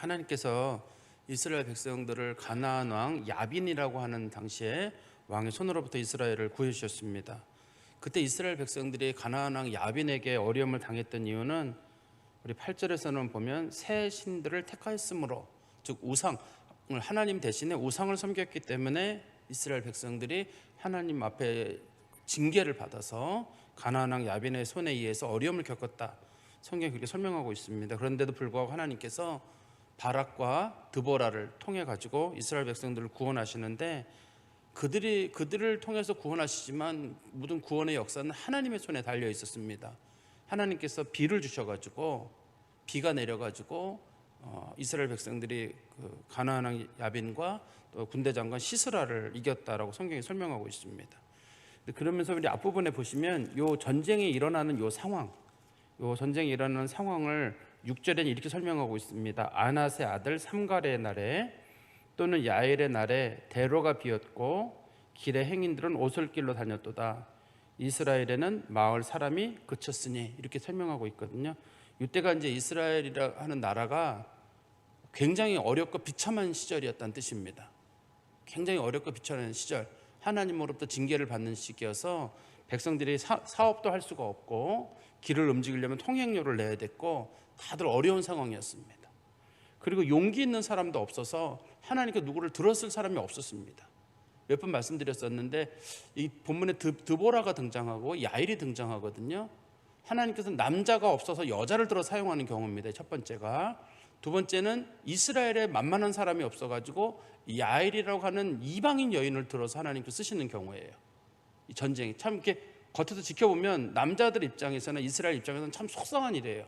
하나님께서 이스라엘 백성들을 가나안 왕 야빈이라고 하는 당시에 왕의 손으로부터 이스라엘을 구해주셨습니다. 그때 이스라엘 백성들이 가나안 왕 야빈에게 어려움을 당했던 이유는 우리 8절에서는 보면 새 신들을 택하였으므로, 즉 우상을, 하나님 대신에 우상을 섬겼기 때문에 이스라엘 백성들이 하나님 앞에 징계를 받아서 가나안 왕 야빈의 손에 의해서 어려움을 겪었다. 성경이 그렇게 설명하고 있습니다. 그런데도 불구하고 하나님께서 바락과 드보라를 통해 가지고 이스라엘 백성들을 구원하시는데, 그들을 통해서 구원하시지만 모든 구원의 역사는 하나님의 손에 달려 있었습니다. 하나님께서 비를 주셔가지고, 비가 내려가지고 이스라엘 백성들이 그 가나안 왕 야빈과 또 군대 장관 시스라를 이겼다라고 성경이 설명하고 있습니다. 그러면서 우리 앞부분에 보시면 요 전쟁이 일어나는 요 상황, 요 전쟁이 일어나는 상황을 6절에는 이렇게 설명하고 있습니다. 아낫의 아들 삼갈의 날에 또는 야엘의 날에 대로가 비었고 길의 행인들은 오솔길로 다녔도다. 이스라엘에는 마을 사람이 그쳤으니, 이렇게 설명하고 있거든요. 이때가 이제 이스라엘이라 하는 나라가 굉장히 어렵고 비참한 시절이었다는 뜻입니다. 굉장히 어렵고 비참한 시절, 하나님으로부터 징계를 받는 시기여서 백성들이 사업도 할 수가 없고 길을 움직이려면 통행료를 내야 됐고 다들 어려운 상황이었습니다. 그리고 용기 있는 사람도 없어서 하나님께 누구를 들었을 사람이 없었습니다. 몇 번 말씀드렸었는데 이 본문에 드보라가 등장하고 야일이 등장하거든요. 하나님께서 남자가 없어서 여자를 들어 사용하는 경우입니다. 첫 번째가. 두 번째는 이스라엘에 만만한 사람이 없어가지고 야일이라고 하는 이방인 여인을 들어서 하나님께서 쓰시는 경우예요. 이 전쟁이 참 이렇게 겉에서 지켜보면 남자들 입장에서는, 이스라엘 입장에서는 참 속상한 일이에요.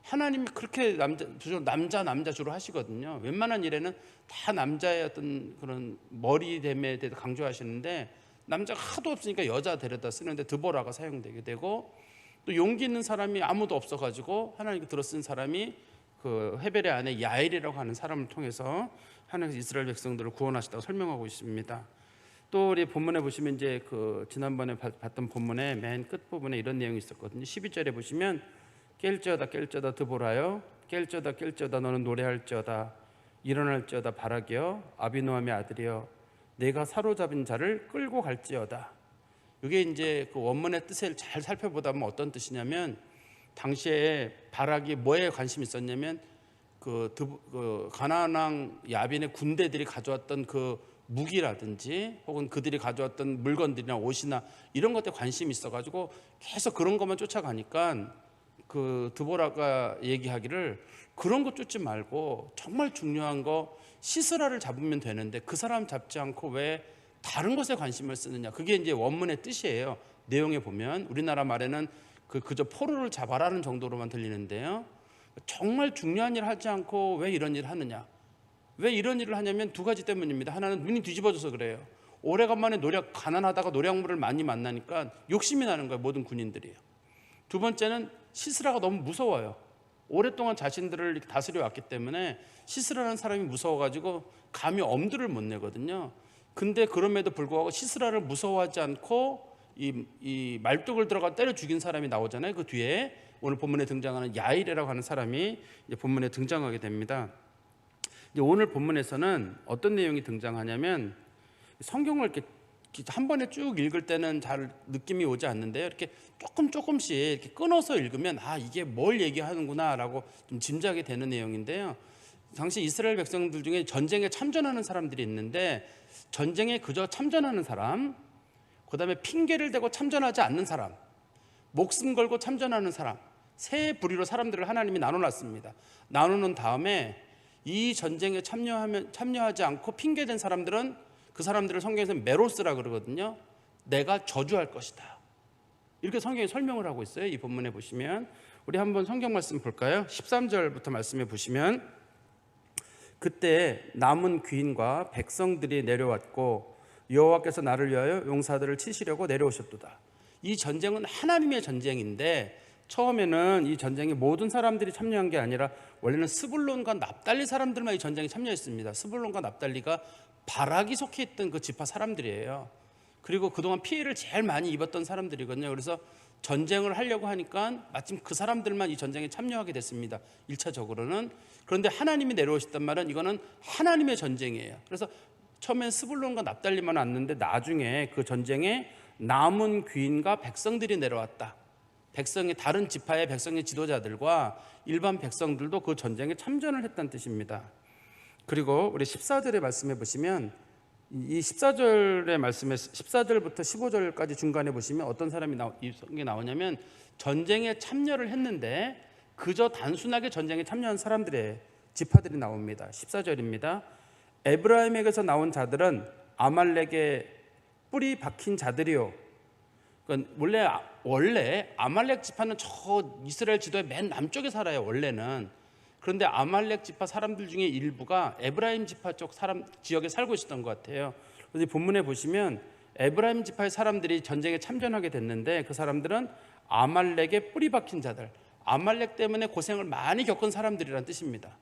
하나님이 그렇게 남자 주로 하시거든요. 웬만한 일에는 다 남자의 어떤 그런 머리됨에 대해서 강조하시는데, 남자가 하도 없으니까 여자 데려다 쓰는데 드보라가 사용되게 되고, 또 용기 있는 사람이 아무도 없어가지고 하나님께 들어쓴 사람이 그 헤벨의 아내 야엘이라고 하는 사람을 통해서 하나님께서 이스라엘 백성들을 구원하시다고 설명하고 있습니다. 또 우리 본문에 보시면 이제 그 지난번에 봤던 본문의 맨 끝 부분에 이런 내용이 있었거든요. 12절에 보시면 깰지어다 드보라여, 깰지어다 너는 노래할지어다, 일어날지어다 바락이여, 아비노함의 아들이여, 내가 사로잡은 자를 끌고 갈지어다. 이게 이제 그 원문의 뜻을 잘 살펴보다 보면 어떤 뜻이냐면, 당시에 바락이 뭐에 관심이 있었냐면 그 가나안 왕 야빈의 군대들이 가져왔던 그 무기라든지 혹은 그들이 가져왔던 물건들이나 옷이나 이런 것들에 관심이 있어가지고 계속 그런 것만 쫓아가니까 그 드보라가 얘기하기를, 그런 거 쫓지 말고 정말 중요한 거 시스라를 잡으면 되는데 그 사람 잡지 않고 왜 다른 것에 관심을 쓰느냐. 그게 이제 원문의 뜻이에요. 내용에 보면 우리나라 말에는 그저 포로를 잡아라는 정도로만 들리는데요. 정말 중요한 일을 하지 않고 왜 이런 일을 하느냐. 왜 이런 일을 하냐면 두 가지 때문입니다. 하나는 눈이 뒤집어져서 그래요. 오래간만에 가난하다가 노략물을 많이 만나니까 욕심이 나는 거예요. 모든 군인들이요. 두 번째는 시스라가 너무 무서워요. 오랫동안 자신들을 다스려 왔기 때문에 시스라라는 사람이 무서워가지고 감히 엄두를 못 내거든요. 근데 그럼에도 불구하고 시스라를 무서워하지 않고 이 말뚝을 들어가 때려 죽인 사람이 나오잖아요. 그 뒤에 오늘 본문에 등장하는 야일이라고 하는 사람이 이제 본문에 등장하게 됩니다. 이제 오늘 본문에서는 어떤 내용이 등장하냐면, 성경을 이렇게 한 번에 쭉 읽을 때는 잘 느낌이 오지 않는데요. 이렇게 조금씩 이렇게 끊어서 읽으면 이게 뭘 얘기하는구나라고 좀 짐작이 되는 내용인데요. 당시 이스라엘 백성들 중에 전쟁에 참전하는 사람들이 있는데, 전쟁에 그저 참전하는 사람, 그 다음에 핑계를 대고 참전하지 않는 사람, 목숨 걸고 참전하는 사람, 세 부류로 사람들을 하나님이 나눠놨습니다. 나누는 다음에 이 전쟁에 참여하지 않고 핑계댄 사람들은, 그 사람들을 성경에서 메로스라 그러거든요. 내가 저주할 것이다. 이렇게 성경이 설명을 하고 있어요. 이 본문에 보시면 우리 한번 성경 말씀 볼까요? 13절부터 말씀해 보시면, 그때 남은 귀인과 백성들이 내려왔고 여호와께서 나를 위하여 용사들을 치시려고 내려오셨도다. 이 전쟁은 하나님의 전쟁인데, 처음에는 이 전쟁에 모든 사람들이 참여한 게 아니라 원래는 스불론과 납달리 사람들만 이 전쟁에 참여했습니다. 스불론과 납달리가 바락이 속해 있던 그 지파 사람들이에요. 그리고 그동안 피해를 제일 많이 입었던 사람들이거든요. 그래서 전쟁을 하려고 하니까 마침 그 사람들만 이 전쟁에 참여하게 됐습니다. 1차적으로는. 그런데 하나님이 내려오셨단 말은 이거는 하나님의 전쟁이에요. 그래서 처음엔 스불론과 납달리만 왔는데 나중에 그 전쟁에 남은 귀인과 백성들이 내려왔다. 백성의 다른 지파의 백성의 지도자들과 일반 백성들도 그 전쟁에 참전을 했다는 뜻입니다. 그리고 우리 14절의 말씀에 보시면 이 14절의 말씀에 14절부터 15절까지 중간에 보시면 어떤 사람이 나오냐면 전쟁에 참여를 했는데 그저 단순하게 전쟁에 참여한 사람들의 지파들이 나옵니다. 14절입니다. 에브라임에게서 나온 자들은 아말렉의 뿌리 박힌 자들이요. 그러니까 원래 아말렉 지파는 저 이스라엘 지도의 맨 남쪽에 살아요. 원래는. 그런데 아말렉 지파 사람들 중에 일부가 에브라임 지파 쪽 지역에 살고 있었던 것 같아요. 그래서 본문에 보시면 에브라임 지파의 사람들이 전쟁에 참전하게 됐는데 그 사람들은 아말렉의 뿌리 박힌 자들, 아말렉 때문에 고생을 많이 겪은 사람들이란 뜻입니다.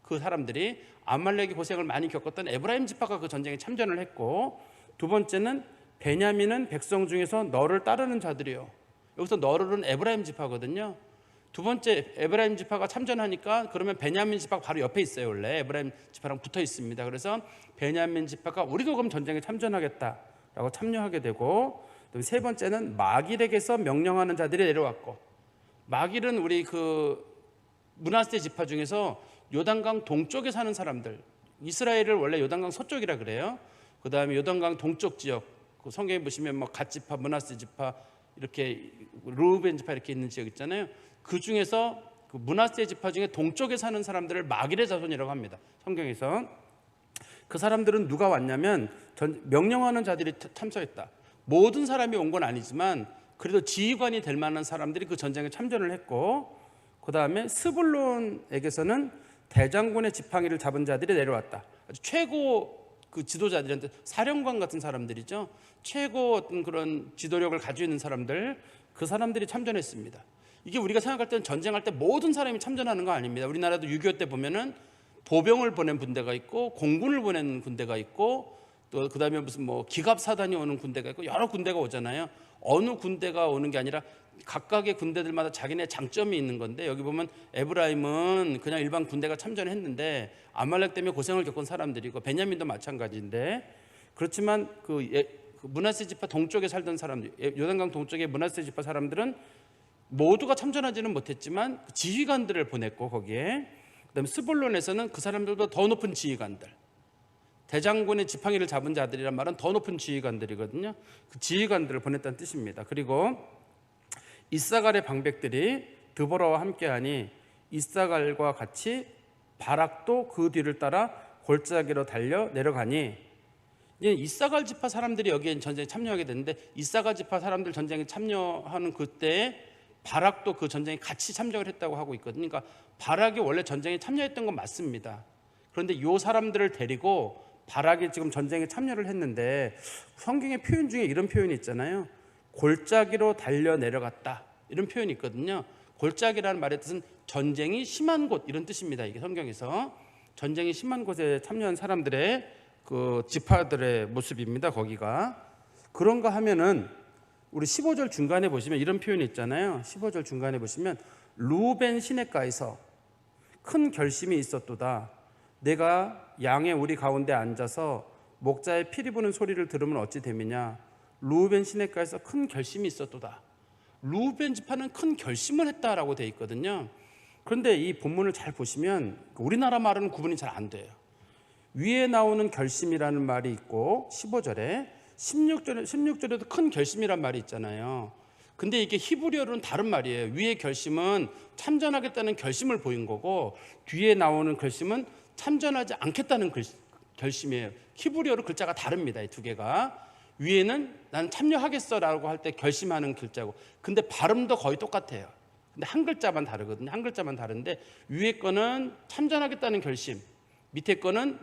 그 사람들이 아말렉이 고생을 많이 겪었던 에브라임 지파가 그 전쟁에 참전을 했고, 두 번째는 베냐민은 백성 중에서 너를 따르는 자들이요. 여기서 너를은 에브라임 지파거든요. 두 번째 에브라임 지파가 참전하니까 그러면 베냐민 지파가 바로 옆에 있어요. 원래 에브라임 지파랑 붙어 있습니다. 그래서 베냐민 지파가 우리도 그럼 전쟁에 참전하겠다라고 참여하게 되고, 세 번째는 마길에게서 명령하는 자들이 내려왔고, 마길은 우리 그 므낫세 지파 중에서 요단강 동쪽에 사는 사람들, 이스라엘을 원래 요단강 서쪽이라 그래요. 그 다음에 요단강 동쪽 지역, 그 성경에 보시면 뭐 갓 지파, 므낫세 지파, 이렇게 르우벤 지파 이렇게 있는 지역 있잖아요. 그 중에서 그 므낫세 지파 중에 동쪽에 사는 사람들을 마길의 자손이라고 합니다. 성경에서. 그 사람들은 누가 왔냐면 명령하는 자들이 참석했다. 모든 사람이 온 건 아니지만 그래도 지휘관이 될 만한 사람들이 그 전쟁에 참전을 했고, 그 다음에 스불론에게서는 대장군의 지팡이를 잡은 자들이 내려왔다. 아주 최고 그 지도자들한테 사령관 같은 사람들이죠. 최고 어떤 그런 지도력을 가지고 있는 사람들, 그 사람들이 참전했습니다. 이게 우리가 생각할 때는 전쟁할 때 모든 사람이 참전하는 거 아닙니다. 우리나라도 6.25 때 보면은 보병을 보낸 군대가 있고 공군을 보낸 군대가 있고 또 그다음에 무슨 뭐 기갑사단이 오는 군대가 있고 여러 군대가 오잖아요. 어느 군대가 오는 게 아니라 각각의 군대들마다 자기네 장점이 있는 건데, 여기 보면 에브라임은 그냥 일반 군대가 참전했는데 아말렉 때문에 고생을 겪은 사람들이고 베냐민도 마찬가지인데, 그렇지만 그 므낫세 지파 동쪽에 살던 사람들, 요단강 동쪽의 므낫세 지파 사람들은 모두가 참전하지는 못했지만 지휘관들을 보냈고, 거기에 그다음에 스불론에서는 그 사람들보다 더 높은 지휘관들, 대장군의 지팡이를 잡은 자들이란 말은 더 높은 지휘관들이거든요. 그 지휘관들을 보냈다는 뜻입니다. 그리고 이사갈의 방백들이 드보라와 함께하니 이사갈과 같이 바락도 그 뒤를 따라 골짜기로 달려 내려가니, 이제 이사갈 지파 사람들이 여기에 전쟁에 참여하게 됐는데, 이사갈 지파 사람들 전쟁에 참여하는 그때에 바락도 그 전쟁에 같이 참석을 했다고 하고 있거든요. 그러니까 바락이 원래 전쟁에 참여했던 건 맞습니다. 그런데 이 사람들을 데리고 바락이 지금 전쟁에 참여를 했는데, 성경의 표현 중에 이런 표현이 있잖아요. 골짜기로 달려 내려갔다, 이런 표현이 있거든요. 골짜기라는 말의 뜻은 전쟁이 심한 곳, 이런 뜻입니다. 이게 성경에서 전쟁이 심한 곳에 참여한 사람들의 그 지파들의 모습입니다. 거기가 그런가 하면은 우리 15절 중간에 보시면 이런 표현이 있잖아요. 15절 중간에 보시면 루벤 시냇가에서 큰 결심이 있었도다. 내가 양의 우리 가운데 앉아서 목자의 피리 부는 소리를 들으면 어찌 됨이냐. 루벤 시냇가에서 큰 결심이 있었도다. 루벤 지파는 큰 결심을 했다라고 되어 있거든요. 그런데 이 본문을 잘 보시면 우리나라 말은 구분이 잘 안 돼요. 위에 나오는 결심이라는 말이 있고 15절에 16절에도 큰 결심이란 말이 있잖아요. 근데 이게 히브리어로는 다른 말이에요. 위의 결심은 참전하겠다는 결심을 보인 거고, 뒤에 나오는 결심은 참전하지 않겠다는 결심이에요. 히브리어로 글자가 다릅니다. 이 두 개가. 위에는 나는 참여하겠어라고 할 때 결심하는 글자고, 근데 발음도 거의 똑같아요. 근데 한 글자만 다르거든요. 한 글자만 다른데 위에 거는 참전하겠다는 결심, 밑에 거는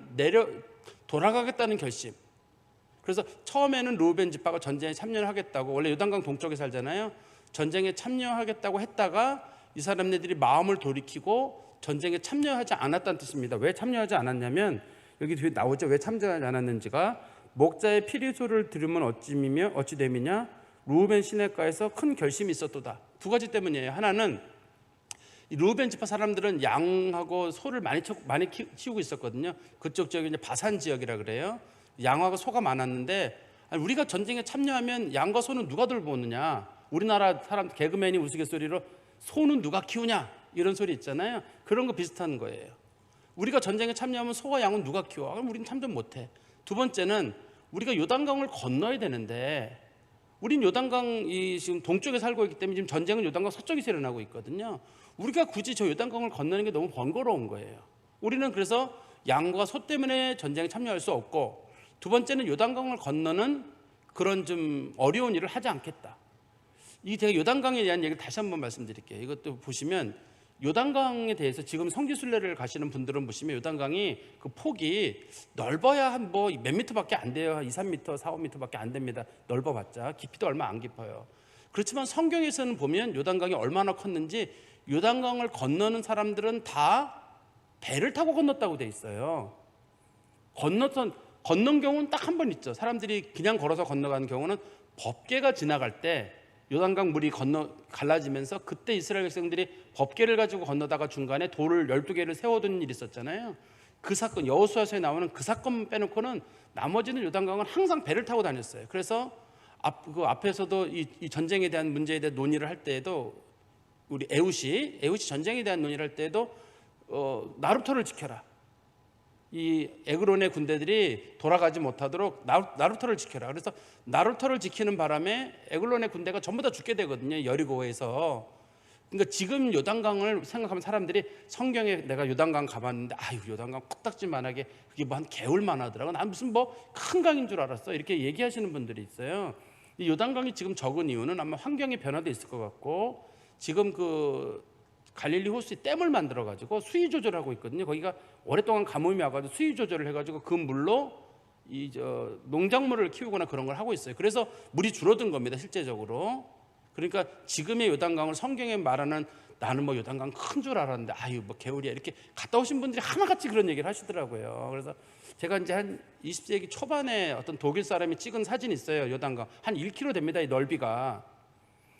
돌아가겠다는 결심. 그래서 처음에는 루벤 지파가 전쟁에 참여를 하겠다고, 원래 요단강 동쪽에 살잖아요. 전쟁에 참여하겠다고 했다가 이 사람들이 마음을 돌이키고 전쟁에 참여하지 않았다는 뜻입니다. 왜 참여하지 않았냐면 여기 뒤에 나오죠. 왜 참여하지 않았는지가 목자의 피리 소리를 들으면 어찌 됨이냐? 르우벤 시내가에서 큰 결심이 있었도다. 두 가지 때문이에요. 하나는 이 르우벤 지파 사람들은 양하고 소를 많이 키우고 있었거든요. 그쪽 지역이 이제 바산 지역이라 그래요. 양하고 소가 많았는데, 아니, 우리가 전쟁에 참여하면 양과 소는 누가 돌보느냐? 우리나라 사람 개그맨이 우스갯소리로 소는 누가 키우냐? 이런 소리 있잖아요. 그런 거 비슷한 거예요. 우리가 전쟁에 참여하면 소와 양은 누가 키워? 그럼 우리는 참전 못해. 두 번째는 우리가 요단강을 건너야 되는데, 우린 요단강이 지금 동쪽에 살고 있기 때문에 지금 전쟁은 요단강 서쪽에서 일어나고 있거든요. 우리가 굳이 저 요단강을 건너는 게 너무 번거로운 거예요. 우리는 그래서 양과 소 때문에 전쟁에 참여할 수 없고, 두 번째는 요단강을 건너는 그런 좀 어려운 일을 하지 않겠다. 이 제가 요단강에 대한 얘기를 다시 한번 말씀드릴게요. 이것도 보시면 요단강에 대해서 지금 성지순례를 가시는 분들은 보시면 요단강이 그 폭이 넓어야 한 뭐 몇 미터밖에 안 돼요. 2, 3미터, 4, 5미터밖에 안 됩니다. 넓어봤자. 깊이도 얼마 안 깊어요. 그렇지만 성경에서는 보면 요단강이 얼마나 컸는지 요단강을 건너는 사람들은 다 배를 타고 건넜다고 돼 있어요. 건넌 경우는 딱 한 번 있죠. 사람들이 그냥 걸어서 건너가는 경우는 법궤가 지나갈 때 요단강 물이 갈라지면서 그때 이스라엘 백성들이 법궤를 가지고 건너다가 중간에 돌을 12개를 세워두는 일이 있었잖아요. 그 사건, 여호수아서에 나오는 그 사건 빼놓고는 나머지는 요단강은 항상 배를 타고 다녔어요. 그래서 그 앞에서도 이 전쟁에 대한 문제에 대해 논의를 할 때에도 우리 에웃이 전쟁에 대한 논의를 할 때에도 나루터를 지켜라. 이 에그론의 군대들이 돌아가지 못하도록 나루터를 지켜라. 그래서 나루터를 지키는 바람에 에글론의 군대가 전부 다 죽게 되거든요. 여리고에서. 그러니까 지금 요단강을 생각하면 사람들이 성경에 내가 요단강 가봤는데 아유 요단강 코딱지만하게 그게 뭐 한 개울만 하더라고. 난 무슨 뭐 큰 강인 줄 알았어. 이렇게 얘기하시는 분들이 있어요. 이 요단강이 지금 적은 이유는 아마 환경의 변화도 있을 것 같고 지금 그 갈릴리 호수에 댐을 만들어 가지고 수위 조절하고 있거든요. 거기가 오랫동안 가뭄이 와가지고 수위 조절을 해가지고 그 물로 농작물을 키우거나 그런 걸 하고 있어요. 그래서 물이 줄어든 겁니다, 실제적으로. 그러니까 지금의 요단강을 성경에 말하는 나는 뭐 요단강 큰 줄 알았는데 아유 뭐 개울이야 이렇게 갔다 오신 분들이 하나같이 그런 얘기를 하시더라고요. 그래서 제가 이제 한 20세기 초반에 어떤 독일 사람이 찍은 사진이 있어요. 요단강 한 1km 됩니다, 이 넓이가.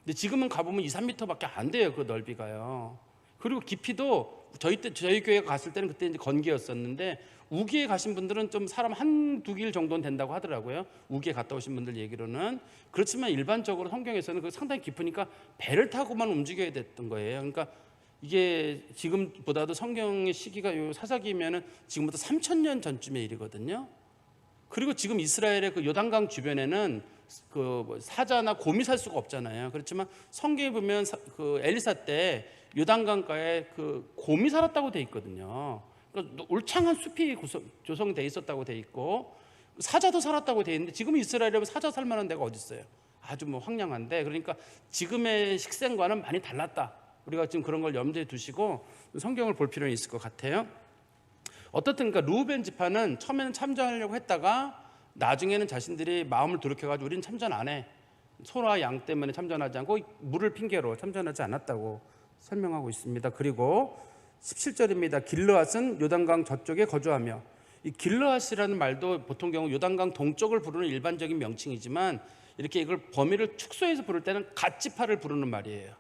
근데 지금은 가보면 2, 3m밖에 안 돼요, 그 넓이가요. 그리고 깊이도 저희 교회가 갔을 때는 그때 이제 건기였었는데 우기에 가신 분들은 좀 사람 한두 길 정도는 된다고 하더라고요. 우기에 갔다 오신 분들 얘기로는. 그렇지만 일반적으로 성경에서는 그 상당히 깊으니까 배를 타고만 움직여야 됐던 거예요. 그러니까 이게 지금보다도 성경의 시기가 요 사사기면은 지금부터 3000년 전쯤의 일이거든요. 그리고 지금 이스라엘의 그 요단강 주변에는 그 사자나 곰이 살 수가 없잖아요. 그렇지만 성경에 보면 그 엘리사 때 요단강가에 그 곰이 살았다고 돼 있거든요. 그러니까 울창한 숲이 조성돼 있었다고 돼 있고 사자도 살았다고 돼 있는데 지금 이스라엘에 사자 살 만한 데가 어디 있어요? 아주 뭐 황량한데. 그러니까 지금의 식생과는 많이 달랐다. 우리가 지금 그런 걸 염두에 두시고 성경을 볼 필요는 있을 것 같아요. 어떻든 그러니까 르우벤 지파는 처음에는 참전하려고 했다가 나중에는 자신들이 마음을 돌이켜가지고 우리는 참전 안 해. 소와 양 때문에 참전하지 않고 물을 핑계로 참전하지 않았다고 설명하고 있습니다. 그리고 17절입니다. 길르앗은 요단강 저쪽에 거주하며, 이 길르앗이라는 말도 보통 경우 요단강 동쪽을 부르는 일반적인 명칭이지만 이렇게 이걸 범위를 축소해서 부를 때는 갓지파를 부르는 말이에요.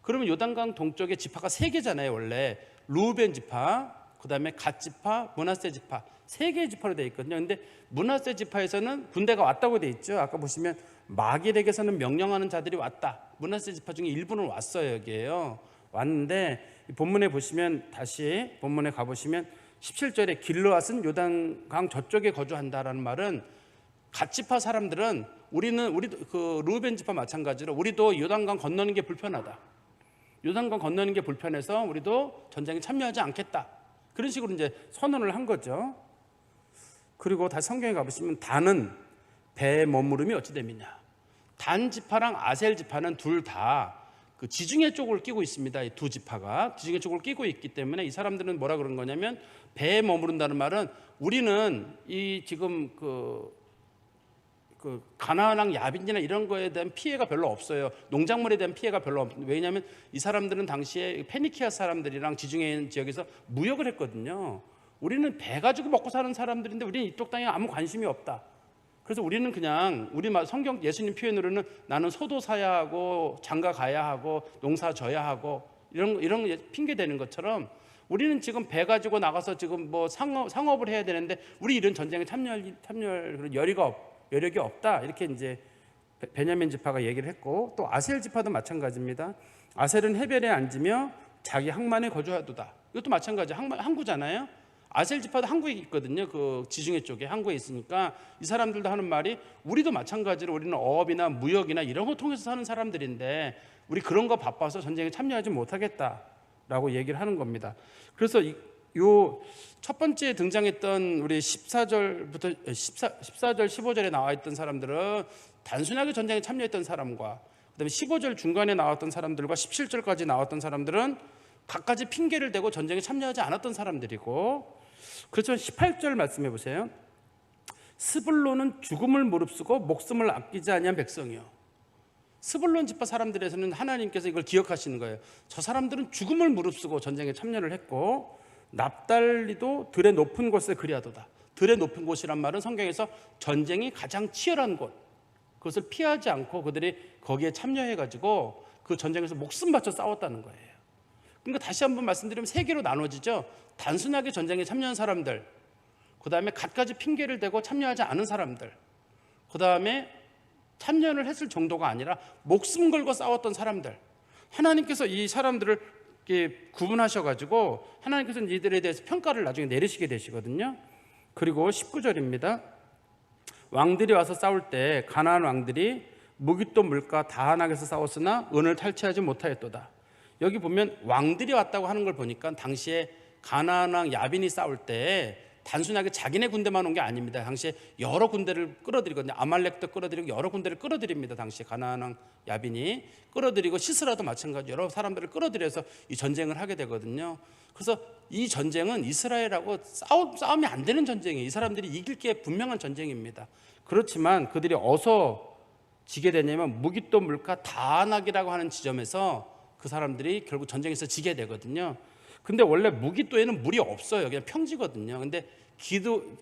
그러면 요단강 동쪽에 지파가 3개잖아요. 원래 르우벤 지파, 그 다음에 갓지파, 므낫세 지파 3개의 지파로 되어 있거든요. 근데 므낫세 지파에서는 군대가 왔다고 되어 있죠. 아까 보시면 마길에게서는 명령하는 자들이 왔다. 므낫세 지파 중에 일부는 왔어요. 여기에요. 왔는데 본문에 보시면 다시 본문에 가보시면 17절에 길르앗은 요단강 저쪽에 거주한다라는 말은 갓지파 사람들은 우리도 그 르우벤 지파 마찬가지로 우리도 요단강 건너는 게 불편하다. 요단강 건너는 게 불편해서 우리도 전쟁에 참여하지 않겠다. 그런 식으로 이제 선언을 한 거죠. 그리고 다시 성경에 가보시면 단은 배에 머무름이 어찌 됨이냐. 단 지파랑 아셀 지파는 둘 다 그 지중해 쪽을 끼고 있습니다. 이 두 지파가 지중해 쪽을 끼고 있기 때문에 이 사람들은 뭐라 그런 거냐면 배에 머무른다는 말은 우리는 이 지금 그 가나안 야빈이나 이런 거에 대한 피해가 별로 없어요. 농작물에 대한 피해가 별로 없어요. 왜냐하면 이 사람들은 당시에 페니키아 사람들이랑 지중해 지역에서 무역을 했거든요. 우리는 배 가지고 먹고 사는 사람들인데 우리는 이쪽 땅에 아무 관심이 없다. 그래서 우리는 그냥 우리 성경 예수님 표현으로는 나는 소도 사야 하고 장가 가야 하고 농사 져야 하고 이런 핑계 대는 것처럼 우리는 지금 배 가지고 나가서 지금 뭐 상업을 해야 되는데 우리 이런 전쟁에 참여할 그런 여력이 없다, 이렇게 이제 베냐민 지파가 얘기를 했고, 또 아셀 지파도 마찬가지입니다. 아셀은 헤벨에 앉으며 자기 항만에 거주하도다. 이것도 마찬가지, 항구잖아요. 아셀 지파도 항구에 있거든요. 그 지중해 쪽에 항구에 있으니까 이 사람들도 하는 말이, 우리도 마찬가지로 우리는 어업이나 무역이나 이런 거 통해서 사는 사람들인데 우리 그런 거 바빠서 전쟁에 참여하지 못하겠다라고 얘기를 하는 겁니다. 그래서 요 첫 번째 등장했던 우리 14절 15절에 나와 있던 사람들은 단순하게 전쟁에 참여했던 사람과, 그다음에 15절 중간에 나왔던 사람들과 17절까지 나왔던 사람들은 각가지 핑계를 대고 전쟁에 참여하지 않았던 사람들이고, 그렇지만 18절 말씀해 보세요. 스불론은 죽음을 무릅쓰고 목숨을 아끼지 아니한 백성이요. 스불론 지파 사람들에서는 하나님께서 이걸 기억하시는 거예요. 저 사람들은 죽음을 무릅쓰고 전쟁에 참여를 했고, 납달리도 들의 높은 곳에 그리하도다. 들의 높은 곳이란 말은 성경에서 전쟁이 가장 치열한 곳, 그것을 피하지 않고 그들이 거기에 참여해가지고 그 전쟁에서 목숨 바쳐 싸웠다는 거예요. 그러니까 다시 한번 말씀드리면 세 개로 나눠지죠. 단순하게 전쟁에 참여한 사람들, 그 다음에 갖가지 핑계를 대고 참여하지 않은 사람들, 그 다음에 참여를 했을 정도가 아니라 목숨 걸고 싸웠던 사람들. 하나님께서 이 사람들을 구분하셔가지고 하나님께서 이들에 대해서 평가를 나중에 내리시게 되시거든요. 그리고 19절입니다. 왕들이 와서 싸울 때 가나안 왕들이 무깃도 물가 다한악에서 싸웠으나 은을 탈취하지 못하였도다. 여기 보면 왕들이 왔다고 하는 걸 보니까 당시에 가나안 왕 야빈이 싸울 때 단순하게 자기네 군대만 온 게 아닙니다. 당시에 여러 군대를 끌어들이거든요. 아말렉도 끌어들이고 여러 군대를 끌어들입니다. 당시에 가나안 왕 야빈이 끌어들이고, 시스라도 마찬가지 여러 사람들을 끌어들여서 이 전쟁을 하게 되거든요. 그래서 이 전쟁은 이스라엘하고 싸움이 안 되는 전쟁이에요. 이 사람들이 이길 게 분명한 전쟁입니다. 그렇지만 그들이 어서 지게 되냐면 무깃도 물가 다한악이라고 하는 지점에서 그 사람들이 결국 전쟁에서 지게 되거든요. 근데 원래 무깃도에는 물이 없어요. 그냥 평지거든요. 근데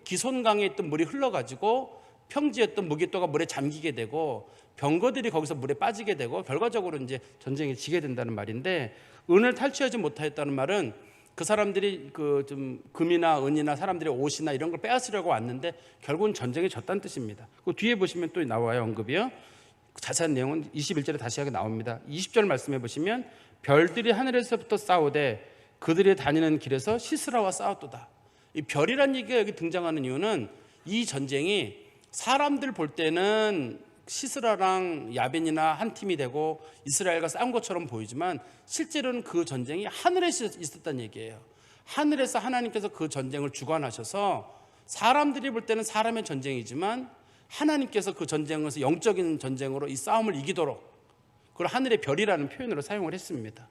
기손강에 있던 물이 흘러가지고 평지였던 무깃도가 물에 잠기게 되고 병거들이 거기서 물에 빠지게 되고 결과적으로 이제 전쟁에 지게 된다는 말인데, 은을 탈취하지 못하였다는 말은 그 사람들이 좀 금이나 은이나 사람들의 옷이나 이런 걸 빼앗으려고 왔는데 결국은 전쟁에 졌다는 뜻입니다. 그 뒤에 보시면 또 나와요, 언급이요. 자세한 내용은 21절에 다시 하게 나옵니다. 20절 말씀해 보시면 별들이 하늘에서부터 싸우되 그들이 다니는 길에서 시스라와 싸웠도다. 이 별이란 얘기가 여기 등장하는 이유는 이 전쟁이 사람들 볼 때는 시스라랑 야벤이나 한 팀이 되고 이스라엘과 싸운 것처럼 보이지만 실제로는 그 전쟁이 하늘에서 있었다는 얘기예요. 하늘에서 하나님께서 그 전쟁을 주관하셔서 사람들이 볼 때는 사람의 전쟁이지만 하나님께서 그 전쟁에서 영적인 전쟁으로 이 싸움을 이기도록 그걸 하늘의 별이라는 표현으로 사용을 했습니다.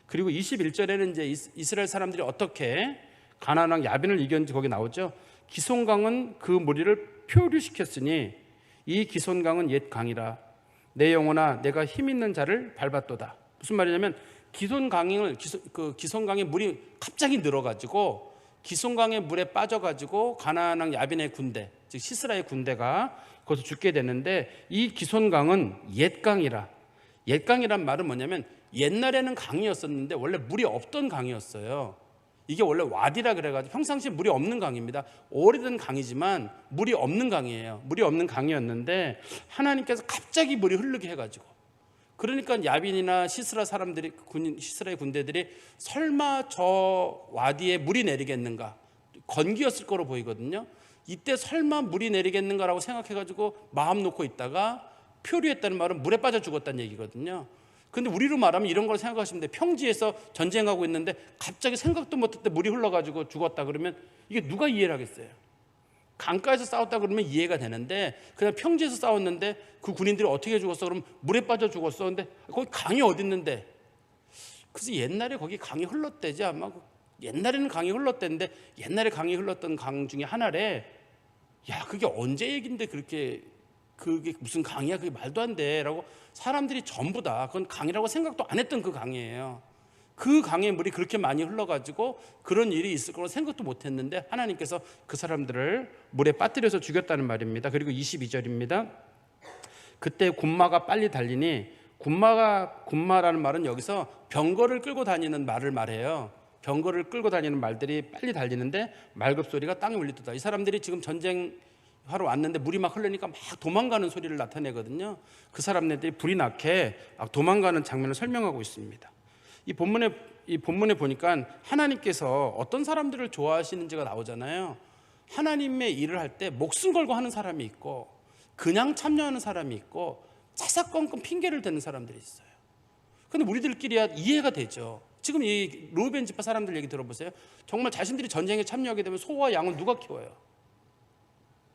그리고 21절에는 이제 이스라엘 사람들이 어떻게 가나안 왕 야빈을 이겼는지 거기 나오죠. 기손강은 그 무리를 표류시켰으니 이 기손강은 옛 강이라 내 영혼아 내가 힘 있는 자를 밟았도다. 무슨 말이냐면 기손강에 물이 갑자기 늘어가지고 기손강의 물에 빠져가지고 가나안 왕 야빈의 군대, 즉 시스라의 군대가 거기서 죽게 되는데, 이 기손강은 옛 강이라. 옛 강이란 말은 뭐냐면 옛날에는 강이었었는데 원래 물이 없던 강이었어요. 이게 원래 와디라 그래가지고 평상시에 물이 없는 강입니다. 오래된 강이지만 물이 없는 강이에요. 물이 없는 강이었는데 하나님께서 갑자기 물이 흐르게 해가지고, 그러니까 야빈이나 시스라 사람들이, 시스라의 군대들이 설마 저 와디에 물이 내리겠는가, 건기였을 거로 보이거든요. 이때 설마 물이 내리겠는가라고 생각해가지고 마음 놓고 있다가 표류했다는 말은 물에 빠져 죽었다는 얘기거든요. 근데 우리로 말하면 이런 걸 생각하시면 돼요. 평지에서 전쟁하고 있는데 갑자기 생각도 못할 때 물이 흘러가지고 죽었다 그러면 이게 누가 이해를 하겠어요? 강가에서 싸웠다 그러면 이해가 되는데, 그냥 평지에서 싸웠는데 그 군인들이 어떻게 죽었어? 그러면 물에 빠져 죽었어. 근데 거기 강이 어디 있는데? 그래서 옛날에 거기 강이 흘렀대지 아마. 옛날에는 강이 흘렀대는데 옛날에 강이 흘렀던 강 중에 하나래. 야, 그게 언제 얘긴데 그게 무슨 강이야? 그게 말도 안 돼 라고 사람들이 전부 다 그건 강이라고 생각도 안 했던 그 강이에요. 그 강의 물이 그렇게 많이 흘러가지고 그런 일이 있을 거라고 생각도 못했는데 하나님께서 그 사람들을 물에 빠뜨려서 죽였다는 말입니다. 그리고 22절입니다. 그때 군마가 빨리 달리니, 군마라는 말은 여기서 병거를 끌고 다니는 말을 말해요. 병거를 끌고 다니는 말들이 빨리 달리는데 말급소리가 땅에 울리도다. 이 사람들이 지금 전쟁하러 왔는데 물이 막 흐르니까 막 도망가는 소리를 나타내거든요. 그 사람들이 불이 나게 막 도망가는 장면을 설명하고 있습니다. 이 본문에 보니까 하나님께서 어떤 사람들을 좋아하시는지가 나오잖아요. 하나님의 일을 할 때 목숨 걸고 하는 사람이 있고, 그냥 참여하는 사람이 있고, 차사건건 핑계를 대는 사람들이 있어요. 근데 우리들끼리야 이해가 되죠. 지금 이 르우벤 지파 사람들 얘기 들어보세요. 정말 자신들이 전쟁에 참여하게 되면 소와 양을 누가 키워요?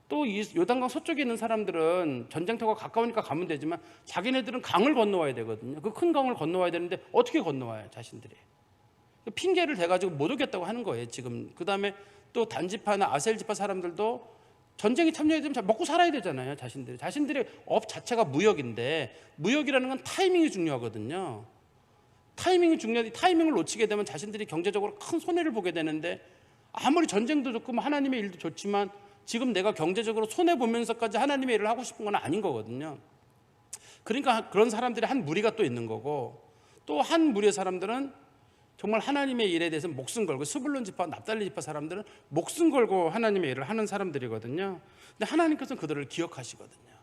또 이 요단강 서쪽에 있는 사람들은 전쟁터가 가까우니까 가면 되지만 자기네들은 강을 건너와야 되거든요. 그 큰 강을 건너와야 되는데 어떻게 건너와요, 자신들이? 핑계를 대가지고 못 오겠다고 하는 거예요, 지금. 그 다음에 또 단지파나 아셀지파 사람들도 전쟁에 참여해야 되면 먹고 살아야 되잖아요, 자신들이. 자신들의 업 자체가 무역인데, 무역이라는 건 타이밍이 중요하거든요. 타이밍이 중요한데 타이밍을 놓치게 되면 자신들이 경제적으로 큰 손해를 보게 되는데, 아무리 전쟁도 좋고 하나님의 일도 좋지만 지금 내가 경제적으로 손해보면서까지 하나님의 일을 하고 싶은 건 아닌 거거든요. 그러니까 그런 사람들이 한 무리가 또 있는 거고, 또 한 무리의 사람들은 정말 하나님의 일에 대해서 목숨 걸고, 스불론 지파, 납달리 지파 사람들은 목숨 걸고 하나님의 일을 하는 사람들이거든요. 근데 하나님께서는 그들을 기억하시거든요.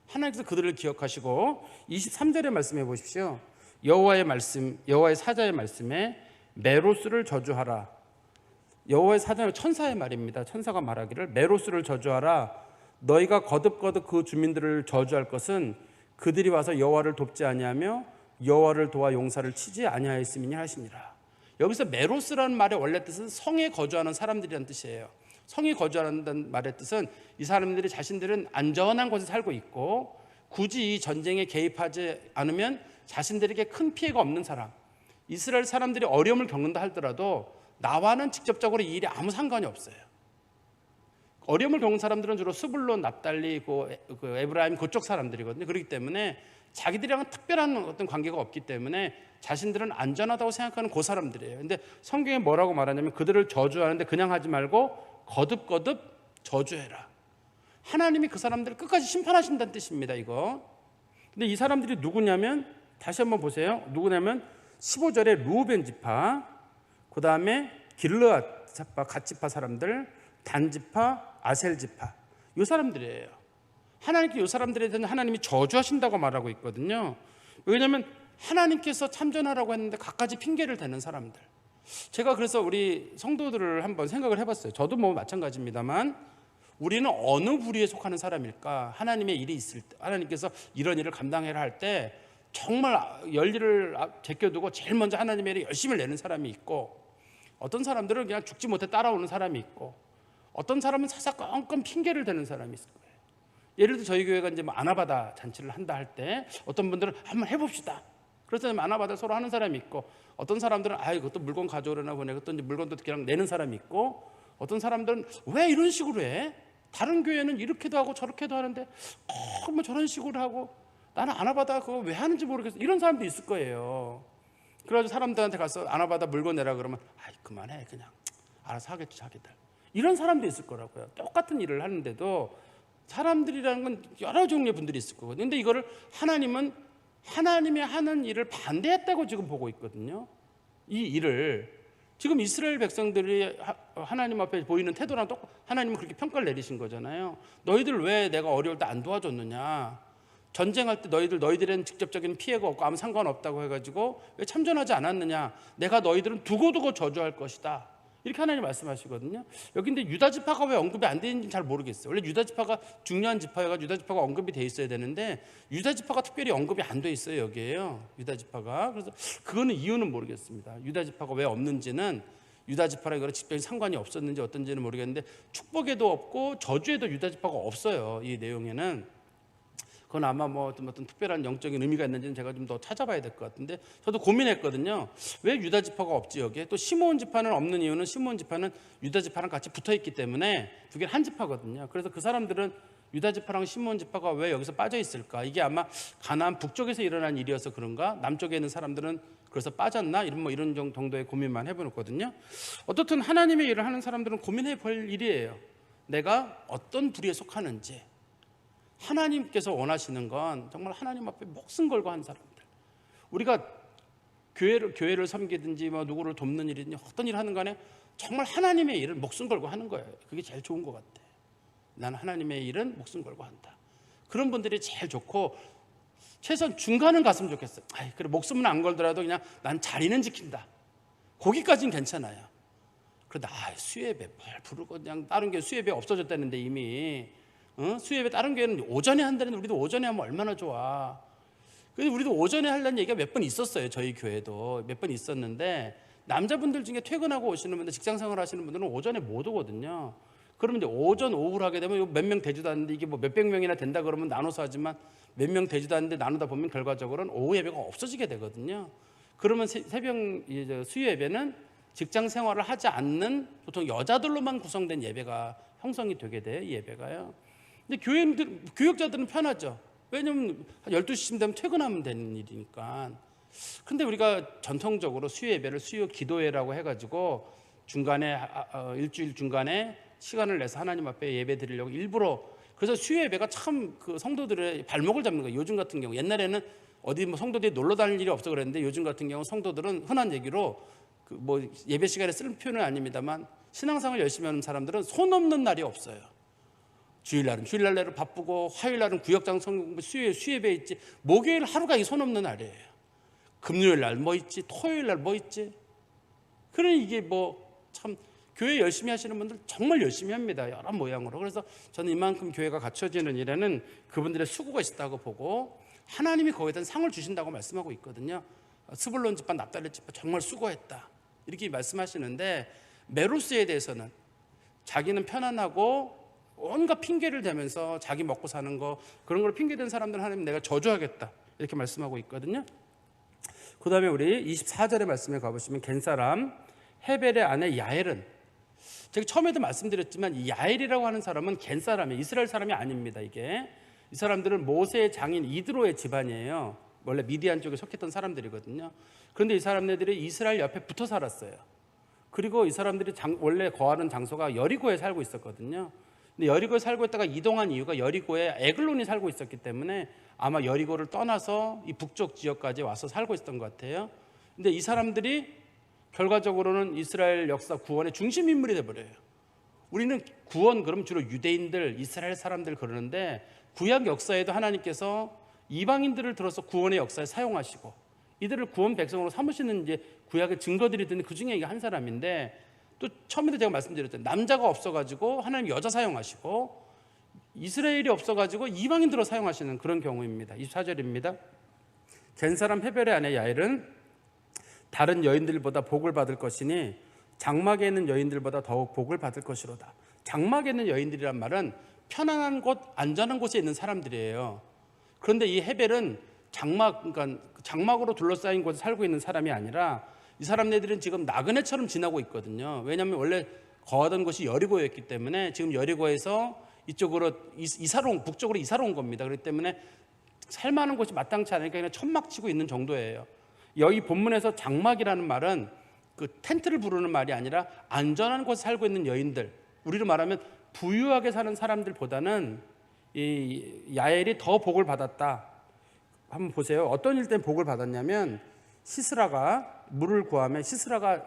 하나님께서 그들을 기억하시고 23절에 말씀해 보십시오. 여호와의 사자의 말씀에 메로스를 저주하라. 여호와의 사자는 천사의 말입니다. 천사가 말하기를 메로스를 저주하라. 너희가 거듭거듭 그 주민들을 저주할 것은 그들이 와서 여호와를 돕지 아니하며 여호와를 도와 용사를 치지 아니하였음이니 하시니라. 여기서 메로스라는 말의 원래 뜻은 성에 거주하는 사람들이라는 뜻이에요. 성에 거주하는 말의 뜻은 이 사람들이 자신들은 안전한 곳에 살고 있고 굳이 이 전쟁에 개입하지 않으면 자신들에게 큰 피해가 없는 사람, 이스라엘 사람들이 어려움을 겪는다 하더라도 나와는 직접적으로 이 일이 아무 상관이 없어요. 어려움을 겪는 사람들은 주로 스불론, 납달리, 그 에브라임 그쪽 사람들이거든요. 그렇기 때문에 자기들이랑은 특별한 어떤 관계가 없기 때문에 자신들은 안전하다고 생각하는 그 사람들이에요. 근데 성경에 뭐라고 말하냐면 그들을 저주하는데 그냥 하지 말고 거듭거듭 저주해라. 하나님이 그 사람들을 끝까지 심판하신다는 뜻입니다, 이거. 근데 이 사람들이 누구냐면, 다시 한번 보세요. 누구냐면 15절에 르우벤 지파, 그 다음에 길르앗 지파, 갓 지파 사람들, 단 지파, 아셀 지파, 이 사람들이에요. 하나님께 이 사람들에 대해서 하나님이 저주하신다고 말하고 있거든요. 왜냐하면 하나님께서 참전하라고 했는데 갖가지 핑계를 대는 사람들. 제가 그래서 우리 성도들을 한번 생각을 해봤어요. 저도 뭐 마찬가지입니다만 우리는 어느 부류에 속하는 사람일까? 하나님의 일이 있을 때, 하나님께서 이런 일을 감당해라 할 때 정말 열일을 제껴두고 제일 먼저 하나님의 일에 열심을 내는 사람이 있고, 어떤 사람들은 그냥 죽지 못해 따라오는 사람이 있고, 어떤 사람은 사사건건 핑계를 대는 사람이 있을 거예요. 예를 들어 저희 교회가 이제 뭐 아나바다 잔치를 한다 할 때 어떤 분들은 한번 해봅시다. 그래서 아나바다 서로 하는 사람이 있고, 어떤 사람들은 이것도 물건 가져오려나 보네. 그것도 이제 물건도 그냥 내는 사람이 있고, 어떤 사람들은 왜 이런 식으로 해? 다른 교회는 이렇게도 하고 저렇게도 하는데 뭐 저런 식으로 하고 나는 아나바다 그거 왜 하는지 모르겠어. 이런 사람도 있을 거예요. 그래가지고 사람들한테 가서 아나바다 물건 내라 그러면 그만해, 그냥 알아서 하겠지 자기들. 이런 사람도 있을 거라고요. 똑같은 일을 하는데도 사람들이라는 건 여러 종류의 분들이 있을 거거든요. 근데 이거를 하나님은 하나님의 하는 일을 반대했다고 지금 보고 있거든요. 이 일을 지금 이스라엘 백성들이 하나님 앞에 보이는 태도랑 똑같이 하나님은 그렇게 평가를 내리신 거잖아요. 너희들 왜 내가 어려울 때 안 도와줬느냐? 전쟁할 때 너희들은 직접적인 피해가 없고 아무 상관없다고 해가지고 왜 참전하지 않았느냐? 내가 너희들은 두고두고 저주할 것이다. 이렇게 하나님 말씀하시거든요. 여기 근데 유다 지파가 왜 언급이 안 되는지 잘 모르겠어요. 원래 유다 지파가 중요한 지파여가지고 유다 지파가 언급이 돼 있어야 되는데 유다 지파가 특별히 언급이 안 돼 있어요, 여기에요. 유다 지파가. 그래서 그거는 이유는 모르겠습니다. 유다 지파가 왜 없는지는, 유다 지파랑 이거랑 직접적인 상관이 없었는지 어떤지는 모르겠는데 축복에도 없고 저주에도 유다 지파가 없어요, 이 내용에는. 그건 아마 뭐 어떤 특별한 영적인 의미가 있는지는 제가 좀 더 찾아봐야 될 것 같은데, 저도 고민했거든요. 왜 유다 지파가 없지 여기에? 또 시므온 지파는 없는 이유는 시므온 지파는 유다 지파랑 같이 붙어 있기 때문에 두 개는 한 지파거든요. 그래서 그 사람들은 유다 지파랑 시므온 지파가 왜 여기서 빠져 있을까? 이게 아마 가나안 북쪽에서 일어난 일이어서 그런가? 남쪽에 있는 사람들은 그래서 빠졌나? 이런 정도의 고민만 해보거든요. 어떻든 하나님의 일을 하는 사람들은 고민해 볼 일이에요. 내가 어떤 부류에 속하는지. 하나님께서 원하시는 건 정말 하나님 앞에 목숨 걸고 한 사람들. 우리가 교회를 섬기든지 뭐 누구를 돕는 일이든지 어떤 일을 하는 간에 정말 하나님의 일을 목숨 걸고 하는 거예요. 그게 제일 좋은 것 같아. 나는 하나님의 일은 목숨 걸고 한다. 그런 분들이 제일 좋고, 최소한 중간은 갔으면 좋겠어요. 그래, 목숨은 안 걸더라도 그냥 난 자리는 지킨다. 거기까지는 괜찮아요. 그러다 수예배 뭘 부르고 그냥 다른 게 수예배 없어졌다는데 이미 수예배 다른 교회는 오전에 한다는데 우리도 오전에 하면 얼마나 좋아. 그래서 우리도 오전에 하려는 얘기가 몇 번 있었어요. 저희 교회도 몇 번 있었는데, 남자분들 중에 퇴근하고 오시는 분들, 직장생활 하시는 분들은 오전에 못 오거든요. 그러면 이제 오전 오후를 하게 되면 몇 명 되지도 않는데, 이게 뭐 몇백 명이나 된다 그러면 나눠서 하지만 몇 명 되지도 않는데 나누다 보면 결과적으로는 오후 예배가 없어지게 되거든요. 그러면 새벽 수요 예배는 직장 생활을 하지 않는 보통 여자들로만 구성된 예배가 형성이 되게 돼요. 이 예배가요. 근데 교역자들은 편하죠. 왜냐면 12시쯤 되면 퇴근하면 되는 일이니까. 근데 우리가 전통적으로 수요 예배를 수요 기도회라고 해가지고 중간에 일주일 중간에 시간을 내서 하나님 앞에 예배 드리려고 일부러, 그래서 수요 예배가 참 그 성도들의 발목을 잡는 거예요. 요즘 같은 경우, 옛날에는 어디 뭐 성도들이 놀러 다닐 일이 없어 그랬는데, 요즘 같은 경우 성도들은 흔한 얘기로 그 뭐 예배 시간에 쓰는 표현은 아닙니다만 신앙생활 열심히 하는 사람들은 손 없는 날이 없어요. 주일날은 주일날 내로 바쁘고, 화요일날은 구역장 성공 수예배 있지, 목요일 하루가 이 손 없는 날이에요. 금요일날 뭐 있지, 토요일날 뭐 있지. 그러니 이게 뭐 참 교회 열심히 하시는 분들 정말 열심히 합니다. 여러 모양으로. 그래서 저는 이만큼 교회가 갖춰지는 일에는 그분들의 수고가 있다고 보고, 하나님이 거기에 대한 상을 주신다고 말씀하고 있거든요. 스불론 집안, 납달리 집안 정말 수고했다 이렇게 말씀하시는데, 메로스에 대해서는 자기는 편안하고 온갖 핑계를 대면서 자기 먹고 사는 거, 그런 걸 핑계댄 사람들은 하나님 내가 저주하겠다 이렇게 말씀하고 있거든요. 그 다음에 우리 24절의 말씀에 가보시면, 겐사람 헤벨의 아내 야엘은, 제가 처음에도 말씀드렸지만 이 야엘이라고 하는 사람은 겐사람이에요. 이스라엘 사람이 아닙니다. 이게 이 사람들은 모세의 장인 이드로의 집안이에요. 원래 미디안 쪽에 속했던 사람들이거든요. 그런데 이 사람들이 이스라엘 옆에 붙어 살았어요. 그리고 이 사람들이 원래 거하는 장소가 여리고에 살고 있었거든요. 근데 여리고에 살고 있다가 이동한 이유가, 여리고에 에글론이 살고 있었기 때문에 아마 여리고를 떠나서 이 북쪽 지역까지 와서 살고 있었던 것 같아요. 근데 이 사람들이 결과적으로는 이스라엘 역사 구원의 중심 인물이 돼버려요. 우리는 구원 그럼 주로 유대인들, 이스라엘 사람들 그러는데, 구약 역사에도 하나님께서 이방인들을 들어서 구원의 역사에 사용하시고 이들을 구원 백성으로 삼으시는 이제 구약의 증거들이 있는데, 그 중에 이게 한 사람인데, 또 처음에도 제가 말씀드렸죠. 남자가 없어가지고 하나님 여자 사용하시고, 이스라엘이 없어가지고 이방인들을 사용하시는 그런 경우입니다. 24절입니다. 겐사람 헤벨의 아내 야엘은 다른 여인들보다 복을 받을 것이니 장막에 있는 여인들보다 더욱 복을 받을 것이로다. 장막에 있는 여인들이란 말은 편안한 곳, 안전한 곳에 있는 사람들이에요. 그런데 이 헤벨은 그러니까 장막으로 둘러싸인 곳에 살고 있는 사람이 아니라, 이 사람네들은 지금 나그네처럼 지나고 있거든요. 왜냐하면 원래 거하던 곳이 여리고였기 때문에 지금 여리고에서 이쪽으로 북쪽으로 이사로 온 겁니다. 그렇기 때문에 살만한 곳이 마땅치 않으니까 그냥 천막 치고 있는 정도예요. 여기 본문에서 장막이라는 말은 그 텐트를 부르는 말이 아니라 안전한 곳에 살고 있는 여인들, 우리로 말하면 부유하게 사는 사람들보다는 이 야엘이 더 복을 받았다. 한번 보세요. 어떤 일 때문에 복을 받았냐면, 시스라가 물을 구하며, 시스라가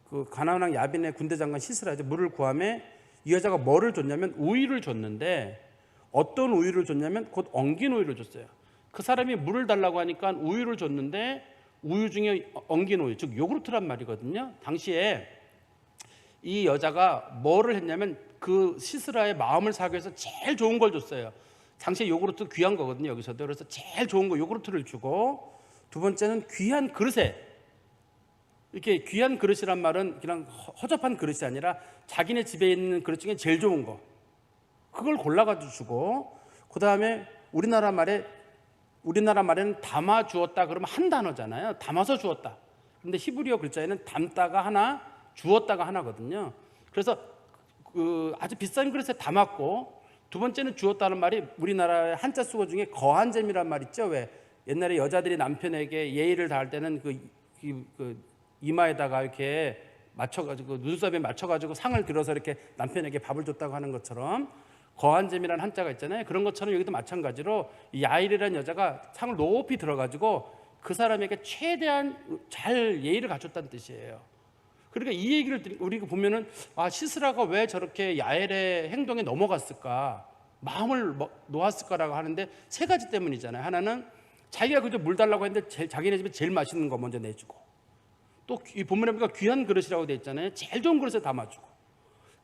그 가나안 왕 야빈의 군대 장관 시스라죠. 물을 구하며 이 여자가 뭐를 줬냐면 우유를 줬는데, 어떤 우유를 줬냐면 곧 엉긴 우유를 줬어요. 그 사람이 물을 달라고 하니까 우유를 줬는데, 우유 중에 엉긴 우유, 즉 요구르트란 말이거든요. 당시에 이 여자가 뭐를 했냐면 그 시스라의 마음을 사기 위해서 제일 좋은 걸 줬어요. 당시에 요구르트 귀한 거거든요. 여기서도. 그래서 제일 좋은 거 요구르트를 주고, 두 번째는 귀한 그릇에, 이렇게 귀한 그릇이란 말은 그냥 허접한 그릇이 아니라 자기네 집에 있는 그릇 중에 제일 좋은 거, 그걸 골라가지고 주고, 그 다음에 우리나라 말에는 담아 주었다 그러면 한 단어잖아요. 담아서 주었다. 그런데 히브리어 글자에는 담다가 하나, 주었다가 하나거든요. 그래서 그 아주 비싼 그릇에 담았고, 두 번째는 주었다는 말이 우리나라의 한자 수어 중에 거한잼이란 말 있죠. 왜 옛날에 여자들이 남편에게 예의를 다할 때는 그 그 이마에다가 이렇게 맞춰가지고 눈썹에 맞춰가지고 상을 들어서 이렇게 남편에게 밥을 줬다고 하는 것처럼 거한잼이라는 한자가 있잖아요. 그런 것처럼 여기도 마찬가지로 이 야일이라는 여자가 상을 높이 들어가지고 그 사람에게 최대한 잘 예의를 갖췄다는 뜻이에요. 그러니까 이 얘기를 우리가 보면은 시스라가 왜 저렇게 야엘의 행동에 넘어갔을까, 마음을 놓았을까라고 하는데 세 가지 때문이잖아요. 하나는 자기가 그저 물 달라고 했는데 자기네 집에 제일 맛있는 거 먼저 내주고, 또 이 본문에 보니까 귀한 그릇이라고 돼 있잖아요. 제일 좋은 그릇에 담아주고,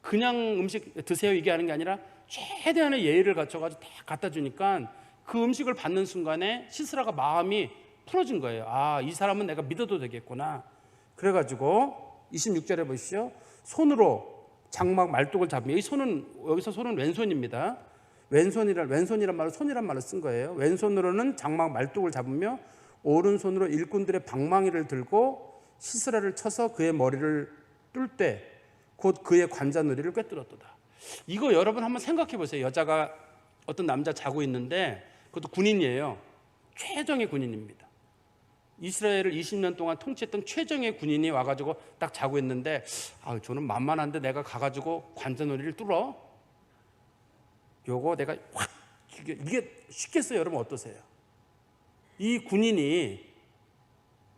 그냥 음식 드세요 이게 하는 게 아니라 최대한의 예의를 갖춰가지고 다 갖다 주니까 그 음식을 받는 순간에 시스라가 마음이 풀어진 거예요. 이 사람은 내가 믿어도 되겠구나. 그래가지고 26절에 보시죠. 손으로 장막 말뚝을 잡으며, 이 손은 여기서 손은 왼손입니다. 왼손이란 말은 손이란 말을 쓴 거예요. 왼손으로는 장막 말뚝을 잡으며 오른손으로 일꾼들의 방망이를 들고 시스라를 쳐서 그의 머리를 뚫 때 곧 그의 관자놀이를 꿰뚫었도다. 이거 여러분 한번 생각해 보세요. 여자가 어떤 남자 자고 있는데 그것도 군인이에요. 최정의 군인입니다. 이스라엘을 20년 동안 통치했던 최정의 군인이 와가지고 딱 자고 있는데 저는 만만한데 내가 가가지고 관자놀이를 뚫어? 요거 내가 확 이게 쉽겠어요? 여러분 어떠세요? 이 군인이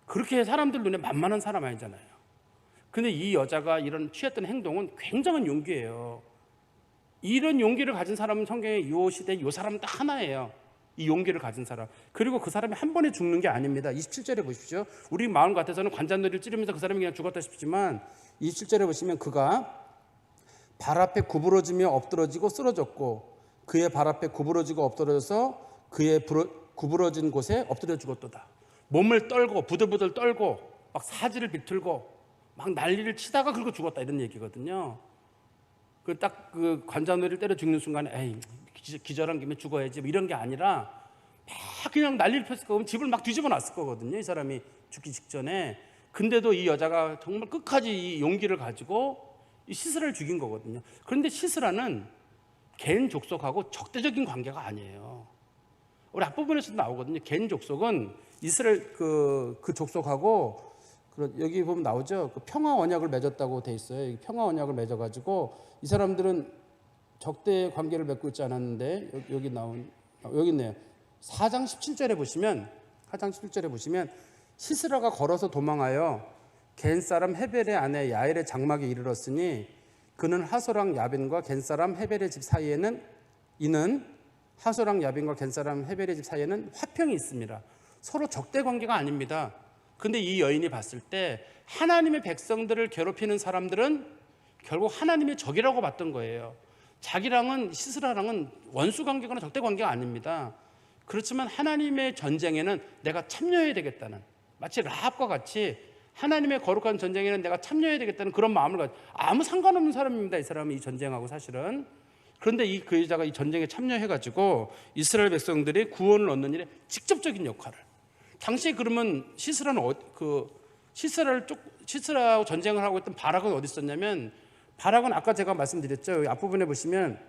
그렇게 사람들 눈에 만만한 사람 아니잖아요. 근데 이 여자가 이런 취했던 행동은 굉장한 용기예요. 이런 용기를 가진 사람은 성경에 이 시대에 이 사람은 딱 하나예요. 이 용기를 가진 사람. 그리고 그 사람이 한 번에 죽는 게 아닙니다. 27절에 보십시오. 우리 마음 같아서는 관자놀이를 찌르면서 그 사람이 그냥 죽었다 싶지만 27절에 보시면 그가 발 앞에 구부러지며 엎드러지고 쓰러졌고 그의 발 앞에 구부러지고 엎드러져서 그의 구부러진 곳에 엎드려 죽었도다. 몸을 떨고 부들부들 떨고 막 사지를 비틀고 막 난리를 치다가 그리고 죽었다, 이런 얘기거든요. 그 관자놀이를 때려 죽는 순간에 에이 기절한 김에 죽어야지 뭐 이런 게 아니라 막 그냥 난리를 폈을 거면 집을 막 뒤집어 놨을 거거든요. 이 사람이 죽기 직전에. 근데도 이 여자가 정말 끝까지 이 용기를 가지고 이 시스라를 죽인 거거든요. 그런데 시스라는 겐 족속하고 적대적인 관계가 아니에요. 우리 앞부분에서도 나오거든요. 겐 족속은 이스라엘 그 족속하고 여기 보면 나오죠. 그 평화 언약을 맺었다고 돼 있어요. 평화 언약을 맺어가지고 이 사람들은 적대 관계를 맺고 있지 않았는데 여기 있네요. 4장 17절에 보시면 시스라가 걸어서 도망하여 겐 사람 헤벨의 아내 야엘의 장막에 이르렀으니 그는 하소랑 야빈과 겐 사람 헤벨의 집 사이에는 하소랑 야빈과 겐 사람 헤벨의 집 사이에는 화평이 있습니다. 서로 적대 관계가 아닙니다. 근데 이 여인이 봤을 때 하나님의 백성들을 괴롭히는 사람들은 결국 하나님의 적이라고 봤던 거예요. 자기랑은 시스라랑은 원수 관계거나 적대 관계가 아닙니다. 그렇지만 하나님의 전쟁에는 내가 참여해야 되겠다는, 마치 라합과 같이 하나님의 거룩한 전쟁에는 내가 참여해야 되겠다는 그런 마음을 가지고, 아무 상관없는 사람입니다. 이 사람은 이 전쟁하고 사실은. 그런데 그 여자가 이 전쟁에 참여해가지고 이스라엘 백성들이 구원을 얻는 일에 직접적인 역할을. 당시에 그러면 시스라하고 전쟁을 하고 있던 바락은 어디 있었냐면, 바락은 아까 제가 말씀드렸죠. 여기 앞부분에 보시면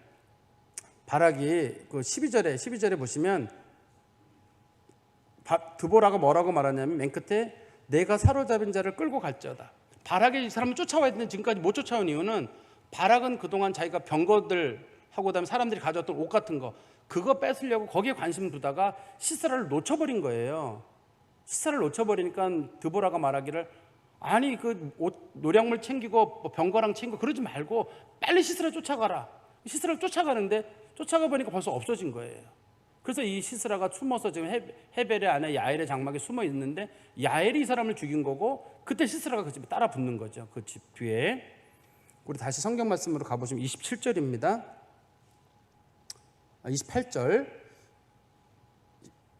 바락이 그 12절에 보시면 드보라가 뭐라고 말하냐면 맨 끝에 내가 사로잡은 자를 끌고 갈지어다. 바락이 이 사람을 쫓아와야 되는데 지금까지 못 쫓아온 이유는 바락은 그동안 자기가 병거들하고 그다음에 사람들이 가져왔던 옷 같은 거 그거 뺏으려고 거기에 관심을 두다가 시스라를 놓쳐버린 거예요. 시스라를 놓쳐버리니까 드보라가 말하기를 아니 그 노량물 챙기고 병거랑 챙기고 그러지 말고 빨리 시스라 쫓아가라. 시스라를 쫓아가는데 쫓아가 보니까 벌써 없어진 거예요. 그래서 이 시스라가 숨어서 지금 헤벨의 아내 야엘의 장막에 숨어 있는데 야엘이 이 사람을 죽인 거고 그때 시스라가 그 집에 따라 붙는 거죠. 그 집 뒤에. 우리 다시 성경 말씀으로 가보시면 27절입니다.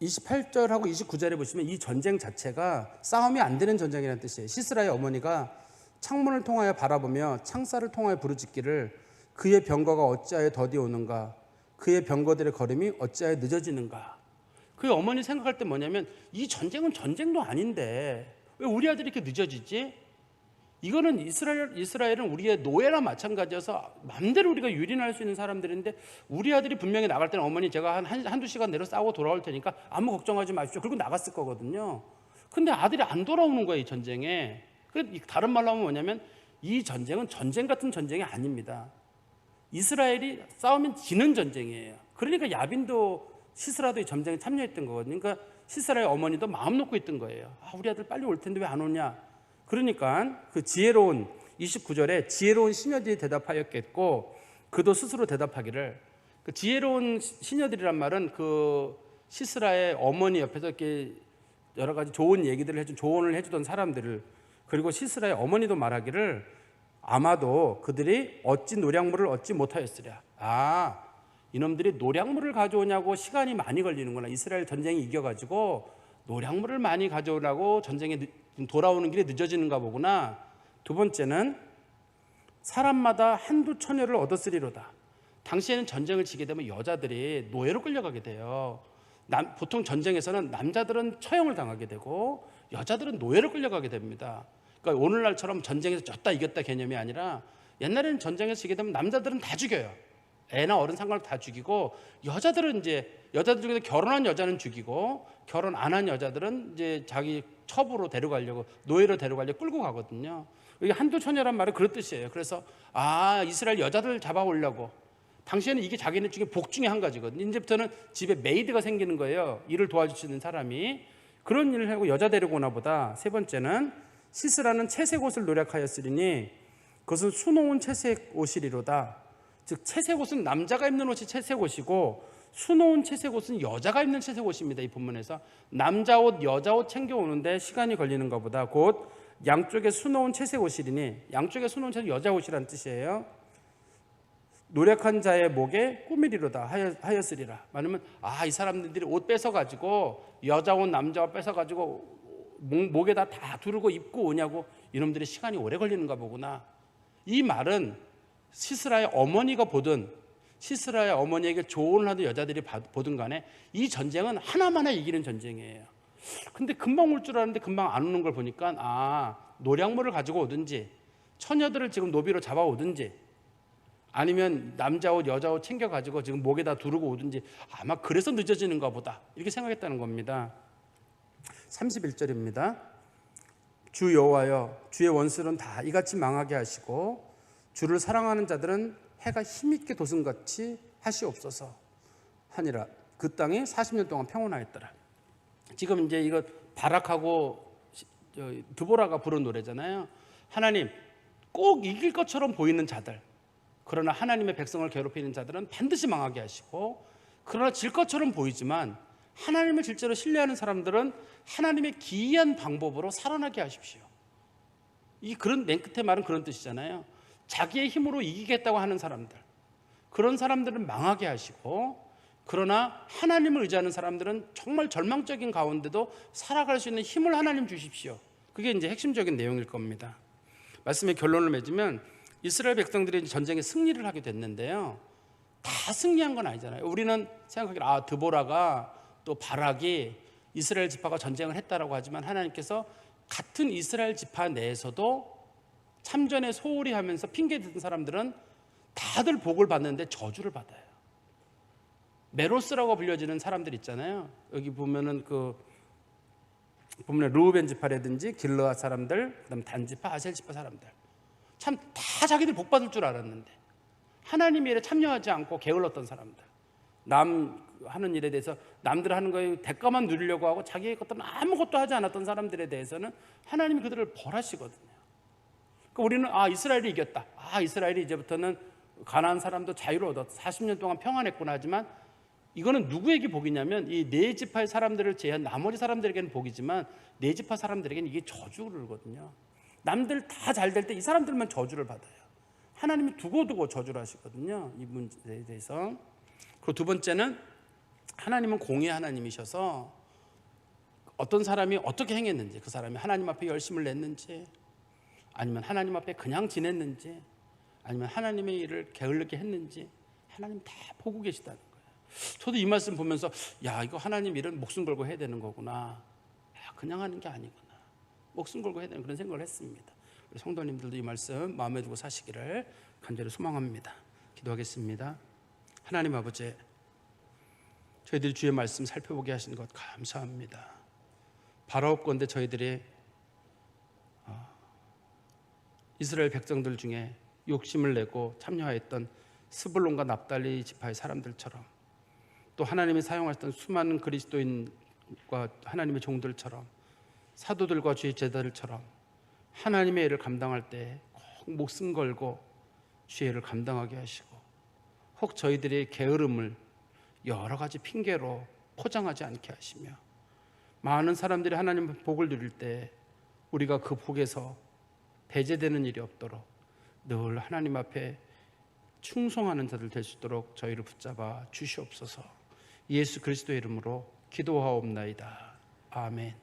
28절하고 29절에 보시면 이 전쟁 자체가 싸움이 안 되는 전쟁이라는 뜻이에요. 시스라의 어머니가 창문을 통하여 바라보며 창살을 통하여 부르짖기를 그의 병거가 어찌하여 더디 오는가, 그의 병거들의 걸음이 어찌하여 늦어지는가. 그 어머니 생각할 때 뭐냐면 이 전쟁은 전쟁도 아닌데 왜 우리 아들이 이렇게 늦어지지? 이거는 이스라엘은 우리의 노예랑 마찬가지여서 마음대로 우리가 유린할 수 있는 사람들인데 우리 아들이 분명히 나갈 때는 어머니 제가 한두 시간 내로 싸우고 돌아올 테니까 아무 걱정하지 마십시오. 그리고 나갔을 거거든요. 근데 아들이 안 돌아오는 거예요, 이 전쟁에. 다른 말로 하면 뭐냐면 이 전쟁은 전쟁 같은 전쟁이 아닙니다. 이스라엘이 싸우면 지는 전쟁이에요. 그러니까 야빈도 시스라도 이 전쟁에 참여했던 거거든요. 그러니까 시스라의 어머니도 마음 놓고 있던 거예요. 우리 아들 빨리 올 텐데 왜 안 오냐. 그러니까 그 지혜로운 29절에 지혜로운 시녀들이 대답하였겠고 그도 스스로 대답하기를, 그 지혜로운 시녀들이란 말은 그 시스라의 어머니 옆에서 이렇게 여러 가지 좋은 얘기들을 조언을 해주던 사람들을, 그리고 시스라의 어머니도 말하기를 아마도 그들이 어찌 노략물을 얻지 못하였으랴. 이놈들이 노략물을 가져오냐고 시간이 많이 걸리는구나. 이스라엘 전쟁이 이겨가지고 노략물을 많이 가져오라고 전쟁에 돌아오는 길에 늦어지는가 보구나. 두 번째는 사람마다 한두 처녀를 얻었으리로다. 당시에는 전쟁을 지게 되면 여자들이 노예로 끌려가게 돼요. 보통 전쟁에서는 남자들은 처형을 당하게 되고 여자들은 노예로 끌려가게 됩니다. 그러니까 오늘날처럼 전쟁에서 졌다 이겼다 개념이 아니라 옛날에는 전쟁에서 지게 되면 남자들은 다 죽여요. 애나 어른 상관없이 다 죽이고 여자들 중에서 결혼한 여자는 죽이고 결혼 안 한 여자들은 이제 자기 첩으로 데려가려고, 노예로 데려가려고 끌고 가거든요. 이게 한두 처녀란 말은 그런 뜻이에요. 그래서 이스라엘 여자들 잡아오려고. 당시에는 이게 자기네 중에 복 중에 한 가지거든요. 이제부터는 집에 메이드가 생기는 거예요. 일을 도와주시는 사람이. 그런 일을 하고 여자 데리고 오나 보다. 세 번째는 시스라는 채색 옷을 노력하였으리니 그것은 수놓은 채색 옷이리로다. 즉 채색 옷은 남자가 입는 옷이 채색 옷이고 수놓은 채색 옷은 여자가 입는 채색 옷입니다. 이 본문에서 남자 옷, 여자 옷 챙겨오는데 시간이 걸리는 것보다 곧 양쪽에 수놓은 채색 옷이리니, 양쪽에 수놓은 채색 여자 옷이라는 뜻이에요. 노력한 자의 목에 꾸미리로다 하였으리라. 말하면 이 사람들이 옷 뺏어가지고 여자 옷 남자 옷 뺏어가지고 목에다 다 두르고 입고 오냐고 이놈들이 시간이 오래 걸리는가 보구나. 이 말은 시스라의 어머니가 보든 시스라의 어머니에게 조언을 하던 여자들이 보든 간에 이 전쟁은 하나만에 이기는 전쟁이에요. 근데 금방 올 줄 알았는데 금방 안 오는 걸 보니까 노략물을 가지고 오든지 처녀들을 지금 노비로 잡아오든지 아니면 남자 옷 여자 옷 챙겨가지고 지금 목에다 두르고 오든지 아마 그래서 늦어지는가 보다 이렇게 생각했다는 겁니다. 31절입니다. 주 여호와여, 주의 원수는 다 이같이 망하게 하시고 주를 사랑하는 자들은 해가 힘있게 도승같이 하시옵소서 하니라. 그 땅이 40년 동안 평온하였더라. 지금 이제 이거 바락하고 드보라가 부른 노래잖아요. 하나님, 꼭 이길 것처럼 보이는 자들, 그러나 하나님의 백성을 괴롭히는 자들은 반드시 망하게 하시고, 그러나 질 것처럼 보이지만 하나님을 실제로 신뢰하는 사람들은 하나님의 기이한 방법으로 살아나게 하십시오. 이 그런 맨 끝에 말은 그런 뜻이잖아요. 자기의 힘으로 이기겠다고 하는 사람들, 그런 사람들은 망하게 하시고, 그러나 하나님을 의지하는 사람들은 정말 절망적인 가운데도 살아갈 수 있는 힘을 하나님 주십시오. 그게 이제 핵심적인 내용일 겁니다. 말씀의 결론을 맺으면 이스라엘 백성들이 전쟁에 승리를 하게 됐는데요, 다 승리한 건 아니잖아요. 우리는 생각하기를 드보라가 또 바락이 이스라엘 지파가 전쟁을 했다라고 하지만 하나님께서 같은 이스라엘 지파 내에서도 참전에 소홀히 하면서 핑계대던 사람들은 다들 복을 받는데 저주를 받아요. 메로스라고 불려지는 사람들 있잖아요. 여기 보면은 보면 르우벤 지파라든지 길르앗 사람들, 그다음 단 지파, 아셀 지파 사람들, 참 다 자기들 복 받을 줄 알았는데 하나님의 일에 참여하지 않고 게을렀던 사람들, 남 하는 일에 대해서 남들 하는 거에 대가만 누리려고 하고 자기의 것들은 아무것도 하지 않았던 사람들에 대해서는 하나님이 그들을 벌하시거든요. 그러니까 우리는 이스라엘이 이겼다, 이스라엘이 이제부터는 가나안 사람도 자유를 얻었다, 40년 동안 평안했구나 하지만 이거는 누구에게 복이냐면 이 네 지파의 사람들을 제한 나머지 사람들에게는 복이지만 네 지파 사람들에게는 이게 저주거든요. 남들 다 잘 될 때 이 사람들만 저주를 받아요. 하나님이 두고두고 저주를 하시거든요, 이 문제에 대해서. 그리고 두 번째는 하나님은 공의 하나님이셔서 어떤 사람이 어떻게 행했는지, 그 사람이 하나님 앞에 열심을 냈는지, 아니면 하나님 앞에 그냥 지냈는지, 아니면 하나님의 일을 게을르게 했는지 하나님 다 보고 계시다는 거예요. 저도 이 말씀 보면서 이거 하나님 일은 목숨 걸고 해야 되는 거구나, 그냥 하는 게 아니구나, 목숨 걸고 해야 되는 그런 생각을 했습니다. 우리 성도님들도 이 말씀 마음에 두고 사시기를 간절히 소망합니다. 기도하겠습니다. 하나님 아버지, 저희들이 주의 말씀 살펴보게 하신 것 감사합니다. 바라옵건대 저희들이 이스라엘 백성들 중에 욕심을 내고 참여하였던 스불론과 납달리 지파의 사람들처럼, 또 하나님이 사용하셨던 수많은 그리스도인과 하나님의 종들처럼, 사도들과 주의 제자들처럼 하나님의 일을 감당할 때 꼭 목숨 걸고 주의 일을 감당하게 하시고, 혹 저희들의 게으름을 여러 가지 핑계로 포장하지 않게 하시며, 많은 사람들이 하나님의 복을 누릴 때 우리가 그 복에서 배제되는 일이 없도록 늘 하나님 앞에 충성하는 자들 될 수 있도록 저희를 붙잡아 주시옵소서. 예수 그리스도의 이름으로 기도하옵나이다. 아멘.